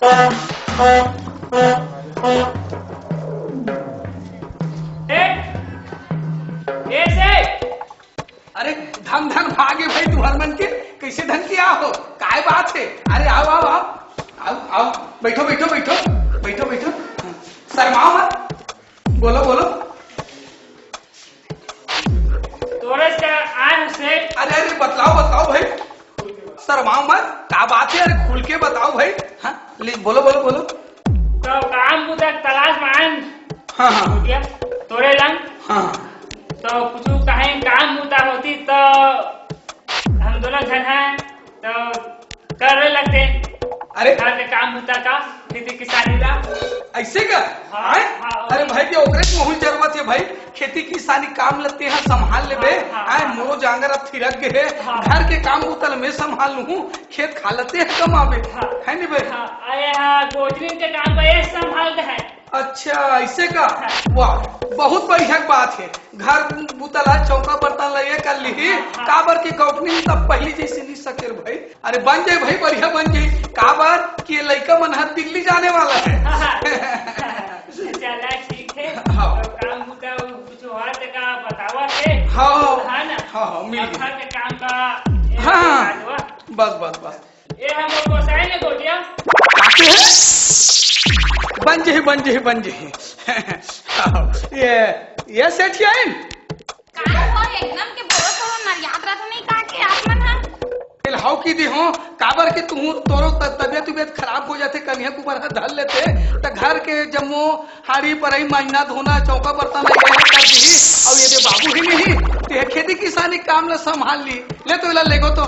अरे धन धन भागे भाई तुहर मन के कैसे धन किया हो? काय बात है? अरे आओ आओ आओ आओ आओ, बैठो बैठो बैठो बैठो बैठो, शर्माओ मत, बोलो बोलो। अरे अरे बतलाओ बतलाओ भाई, शर्माओ मत, क्या बात है? अरे खुल के बताओ भाई। हाँ बोलो बोलो बोलो। तो काम बुता तलाश मान। हाँ हाँ तोरे लंग। हाँ तो कुछ कहीं काम बुता होती तो हम दोनों जन हैं तो कर लगते। अरे घर के काम बुता का खेती किसानी का ऐसे का? हाँ, हाँ, अरे भाई के ओकरे बहुत जरूरत है भाई, खेती किसानी काम लेते हैं संभाल ले बे। मोरो जांगर अब थिरक गए, घर के काम उतल में संभाल लूँ, खेत खा लेते हैं कमाबे, है नहीं बे? अरे हाँ, गोजरी के काम का ये संभाल है। अच्छा ऐसे का? वाह बहुत बढ़िया बात है। घर बुतला चौका बर्तन लगे कर ली, काबर की कौटनी में तब पहली जैसे नहीं सके भाई। अरे बन जाए भाई, बढ़िया बन जाए। काबर की लड़का मन हर दिल्ली जाने वाला है। चला ठीक है। हाँ। तो काम बुता कुछ और का बतावा थे। हाँ है ना? हाँ मिल घर गया। के काम का हाँ बस बस बस ये हम लोग सही ने गोटिया आते हैं, बन जे बन जे बन जे। ये सेठ आइन का हो एकदम के बोलो तो ना याद रहा नहीं का के आत्मन है हाउ की दी हो, काबर के तू तोरो तबियत खराब हो जाते, कन्या कुबर धर लेते तो घर के जम्मो हाड़ी पर महीना धोना चौका बर्तन कर दी। और ये दे बाबू ही नहीं ते खेती किसानी काम ल संभाल ली ले तो लेगो तो